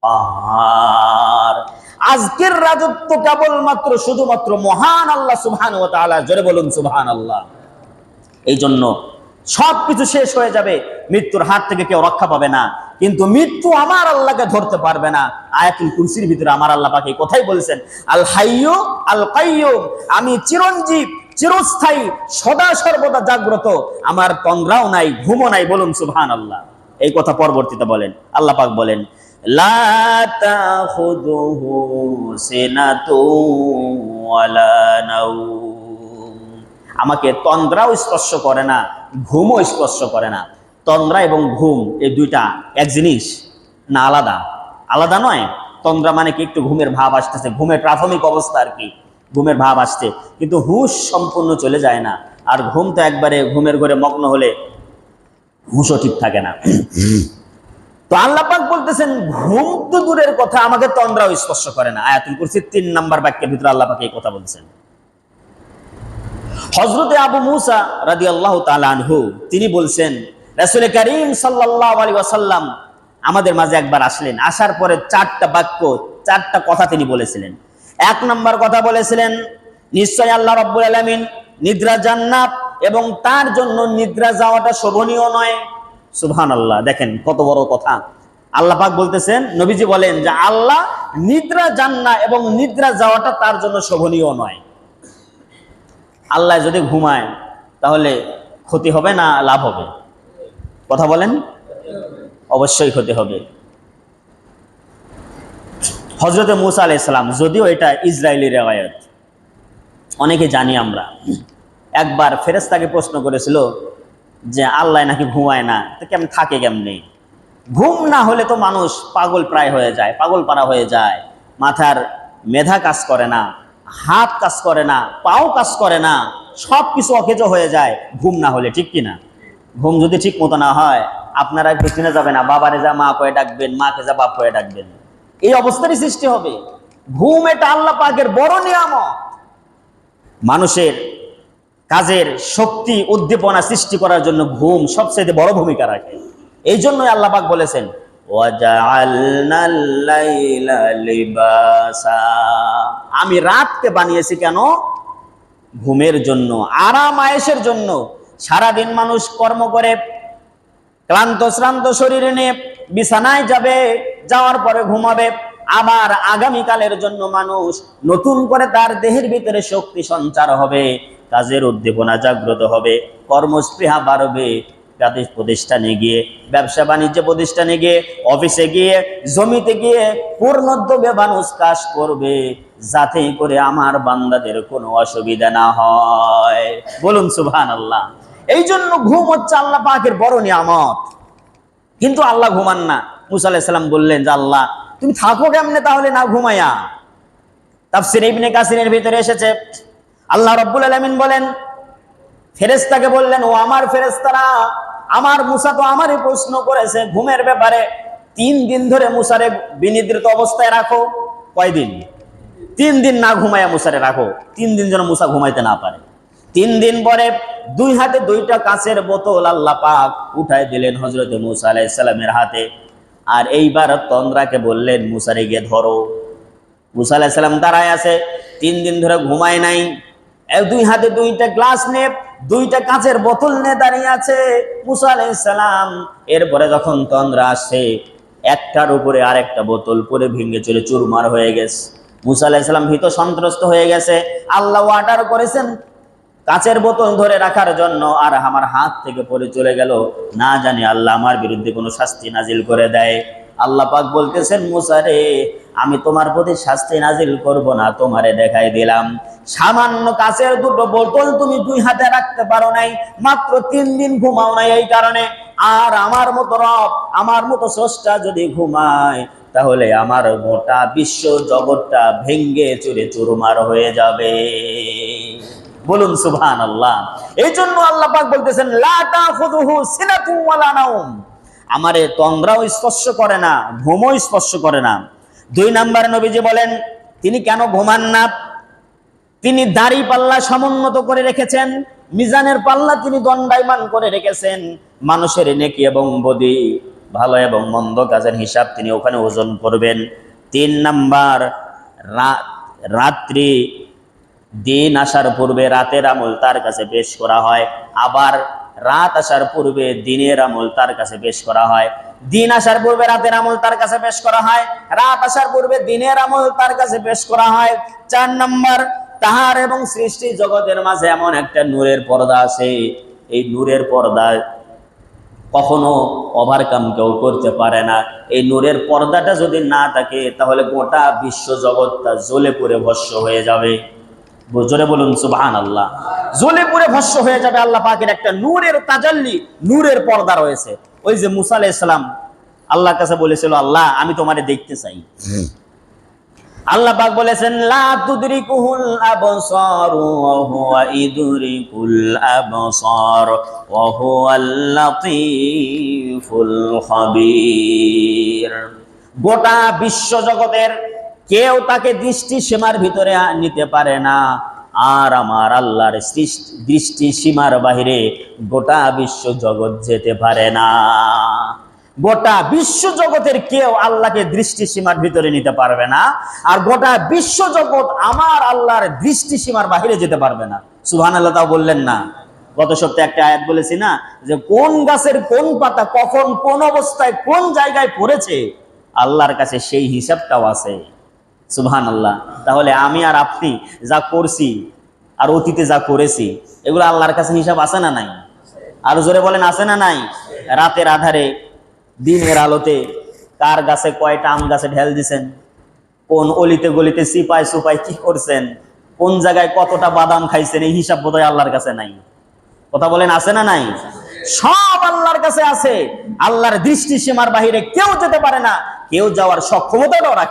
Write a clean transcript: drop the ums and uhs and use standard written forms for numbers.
আর আজকের রাজত্ব কেবলমাত্র শুধুমাত্র মহান আল্লাহ সুবহানাহু ওয়া তাআলা। জোরে বলুন সুবহানাল্লাহ। এই জন্য সবকিছু শেষ হয়ে যাবে, মৃত্যুর হাত থেকে কেউ রক্ষা পাবে না, কিন্তু মৃত্যু আমার আল্লাহকে ধরতে পারবে না। আয়াতুল কুরসির ভিতরে আমার আল্লাহ পাক এই কথাই বলেছেন, আল হাইয়্যু আল কাইয়্যুম, আমি চিরঞ্জীব, চিরস্থায়ী, সদা সর্বদা জাগ্রত, আমার তন্দ্রাও নাই, ঘুমও নাই। বলুন সুবহানাল্লাহ। এই কথা পরবর্তীতে বলেন, আল্লাহ পাক বলেন, লা তাখুযুহু সিনাতুন ওয়ালা নাওম, আমাকে তন্দ্রাও স্পর্শ করে না, ঘুমও স্পর্শ করে না। তন্দ্রা এবং ঘুম এই দুইটা এক জিনিস না? আলাদা? আলাদা নয়। তন্দ্রা মানে কি? একটু ঘুমের ভাব আসতেছে, ঘুমের প্রাথমিক অবস্থা আর কি, ঘুমের ভাব আসছে, কিন্তু হুঁশ সম্পূর্ণ চলে যায় না। আর ঘুম তো একবারে ঘুমের ঘরে মগ্ন হলে হুঁশও ঠিক থাকে না। তো আল্লাহ পাক বলতেছেন, ঘুম তো দূরের কথা, আমাকে তন্দ্রাও স্পর্শ করে না। আয়াতুল কুরসির ৩ নম্বর বাক্যের ভিতরে আল্লাহ পাক এই কথা বলছেন। হযরতে আবু মুসা রাদিয়াল্লাহু তাআলা আনহু তিনি বলছেন, রাসূল কারীম সাল্লাল্লাহু আলাইহি ওয়াসাল্লাম আমাদের মাঝে একবার আসলেন, আসার পরে 4টা বাক্য, 4টা কথা তিনি বলেছিলেন। 1 নম্বর কথা বলেছিলেন, নিশ্চয় আল্লাহ রাব্বুল আলামিন নিদ্রা জান্নাত এবং তার জন্য নিদ্রা যাওয়াটা শোভনীয় নয়। সুবহানাল্লাহ। দেখেন কত বড় কথা। আল্লাহ পাক বলতেছেন, নবীজি বলেন যে আল্লাহ নিদ্রা জান্নাত এবং নিদ্রা যাওয়াটা তার জন্য শোভনীয় নয়। আল্লাহ যদি ঘুমায় তাহলে ক্ষতি হবে না লাভ হবে? কথা বলেন। অবশ্যই ক্ষতি হবে। হযরতে মূসা আলাইহিস সালাম, যদিও এটা ইসরায়েলি রিওয়ায়াত, অনেকে জানি আমরা, একবার ফেরেশতাকে প্রশ্ন করেছিল যে আল্লাহ নাকি ঘুমায় না, তো কেমন থাকে কেমনে? ঘুম না হলে তো মানুষ পাগল প্রায় হয়ে যায়, পাগল পারা হয়ে যায়, মাথার মেধা কাজ করে না, হাত কাজ করে না, পাও কাজ করে না, সব কিছু অকেজ হয়ে যায় ঘুম না হলে, ঠিক কিনা? ঘুম যদি ঠিক মতো না হয়, আপনারা পেছনে যাবে না, বাবারে যা মা কয়ে ডাকবেন, মাকে যা বাপ কয়ে ডাকবেন, এই অবস্থারই সৃষ্টি হবে। ঘুম এটা আল্লাহ পাকের বড় নিয়ামত। মানুষের কাজের শক্তি উদ্দীপনা সৃষ্টি করার জন্য ঘুম সবচেয়ে বড় ভূমিকা রাখে। এই জন্যই আল্লাহ পাক বলেছেন, ওয়াজআলনাল লাইলা লিবাসা, আমি রাতকে বানিয়েছি কেন? ঘুমের জন্য, আরাম আয়েশের জন্য। সারাদিন মানুষ কর্ম করে ক্লান্ত শ্রান্ত শরীরে নিয়ে বিছানায় যাবে, যাওয়ার পরে ঘুমাবে, আবার আগামীকালের জন্য মানুষ নতুন করে তার দেহের ভিতরে শক্তি সঞ্চার হবে, কাজের উদ্দীপনা জাগ্রত হবে, কর্মস্পৃহা বাড়বে, জাতীয় প্রতিষ্ঠানে গিয়ে, ব্যবসা বাণিজ্য প্রতিষ্ঠানে গিয়ে, অফিসে গিয়ে, জমিতে গিয়ে পূর্ণোদ্যোগে মানুষ কাজ করবে, যাতে করে আমার বান্দাদের কোনো অসুবিধা না হয়। বলুন সুবহানাল্লাহ। এই জন্য ঘুম হচ্ছে আল্লাহ পাকের বড় নিয়ামত। কিন্তু আল্লাহ ঘুমান না। মূসা আলাইহিস সালাম বললেন যে আল্লাহ তুমি থাকো কেমনে তাহলে না ঘুমায়া? তাফসীর ইবনে কাসিরের ভিতরে এসেছে, আল্লাহ রাব্বুল আলামিন বলেন, ফেরেশতাকে বললেন, ও আমার ফেরেশতারা, আমার মূসা তো আমারই প্রশ্ন করেছে ঘুমের ব্যাপারে, 3 দিন ধরে মূসারে বিনিদ্রিত অবস্থায় রাখো। কয়দিন? 3 দিন না ঘুমায়া মূসারে রাখো, 3 দিন যেন মূসা ঘুমাইতে না পারে। 3 দিন পরে 2 হাতে 2টা কাঁচের বোতল আল্লাহ পাক উঠায় দিলেন হযরতে মূসা আলাইহিস সালামের হাতে, আর এইবার তন্দ্রাকে বললেন মূসারে গিয়ে ধরো। মূসা আলাইহিস সালাম দাঁড়ায় আছে, 3 দিন ধরে ঘুমায় নাই, 2 হাতে 2টা গ্লাস নিয়ে 2টা কাঁচের বোতল নিয়ে দাঁড়িয়ে আছে মূসা আলাইহিস সালাম। এরপরে যখন তন্দ্রা আসে, একটার উপরে আরেকটা বোতল পরে ভেঙে চলে চুরমার হয়ে গেছে। মূসা আলাইহিস সালাম ভীত সন্ত্রস্ত হয়ে গেছে। আল্লাহ অর্ডার করেছেন কাঁচের বোতল ধরে রাখার জন্য, আর আমার হাত থেকে পড়ে চলে গেল, না জানি আল্লাহ আমার বিরুদ্ধে কোনো শাস্তি নাজিল করে দেয়। আল্লাহ পাক বলতেছেন, মূসা রে, আমি তোমার প্রতি শাস্তি নাজিল করব না, তোমারে দেখাই দিলাম। সামান্য কাঁচের 2টো বোতল তুমি 2 হাতে রাখতে পারো নাই, মাত্র 3 দিন ঘুমাও নাই এই কারণে। আর আমার মতো রব, আমার মতো স্রষ্টা যদি ঘুমায়, তাহলে আমার গোটা বিশ্ব জগৎটা ভেঙ্গে চুরে চুরমার হয়ে যাবে। বলুন সুবহানাল্লাহ। এই জন্য আল্লাহ পাক বলতেছেন, লা তাখুযুহু সিনাতুন ওয়ালা নাওম, আমারে তন্দ্রাও স্পর্শ করে না, ঘুমও স্পর্শ করে না। 2 নম্বরে নবীজি বলেন, তিনি কেন ঘুমান না? তিনি দাড়ি পাল্লা সমুন্নত করে রেখেছেন, মিজানের পাল্লা তিনি দণ্ডায়মান করে রেখেছেন, মানুষের নেকি এবং বদি ভালো এবং মন্দ কাজের হিসাব তিনি ওখানে ওজন করবেন। 3 নাম্বার, রাত্রি দিন আসার পূর্বে রাতের আমল তার কাছে পেশ করা হয়, আবার রাত আসার পূর্বে দিনের আমল তার কাছে পেশ করা হয়। দিন আসার পূর্বে রাতের আমল তার কাছে পেশ করা হয়, রাত আসার পূর্বে দিনের আমল তার কাছে পেশ করা হয়। 4 নাম্বার, তাহার এবং সৃষ্টি জগতের মাঝে এমন একটা নূরের পর্দা আছে, এই নূরের পর্দা কখনো ওভারকাম কেউ করতে পারে না। এই নূরের পর্দাটা যদি না থাকে তাহলে গোটা বিশ্ব জগৎটা জ্বলে পুড়ে ভস্ম হয়ে যাবে। জোরে বলুন সুবহানাল্লাহ। জ্বলে পুড়ে ভস্ম হয়ে যাবে। আল্লাহ পাকের একটা নূরের তাজাল্লি, নূরের পর্দা রয়েছে। ওই যে মুসা আলাইহিস সালাম আল্লাহর কাছে বলেছিল, আল্লাহ আমি তোমারে দেখতে চাই। আল্লাহ পাক বলেছেন, লা তুদরিকুহুল আবসার ওয়া হুয়া ইদরিকুল আবসার ওয়া হুয়াল লাতীফুল খাবীর। গোটা বিশ্ব জগতের কেউ তাকে দৃষ্টি সীমার ভিতরে নিতে পারে না, আর আমার আল্লাহর দৃষ্টি সীমার বাহিরে গোটা বিশ্ব জগৎ যেতে পারে না। গোটা বিশ্ব জগতের কেউ আল্লাহকে দৃষ্টি সীমার ভিতরে নিতে পারবে না, আর গোটা বিশ্ব জগৎ আমার আল্লাহর দৃষ্টি সীমার বাহিরে যেতে পারবে না। সুবহানাল্লাহ। তাও বললেন না? গত সপ্তাহে একটা আয়াত বলেছি না, যে কোন গাছের কোন পাতা কখন কোন অবস্থায় কোন জায়গায় পড়েছে আল্লাহর কাছে সেই হিসাবটাও আছে। সুবহানাল্লাহ। তাহলে আমি আর আপনি যা করছি আর অতীতে যা করেছি এগুলো আল্লাহর কাছে হিসাব আছে না নাই? আর জোরে বলেন, আছে না নাই? রাতের আধারে দিনের আলোতে কার গাছে কয়টা আম গাছে ঢেল দিছেন, কোন অলিতে গলিতে সিপাই সুপাই কি করছেন, কোন জায়গায় কতটা বাদাম খাইছেন, এই হিসাব বোধহয় আল্লাহর কাছে নাই। কথা বলেন, আছে না নাই? সব আল্লাহর কাছে আছে। আল্লাহর দৃষ্টি সীমার বাহিরে কেউ যেতে পারে না, কেউ যাওয়ার সক্ষমতাও রাখে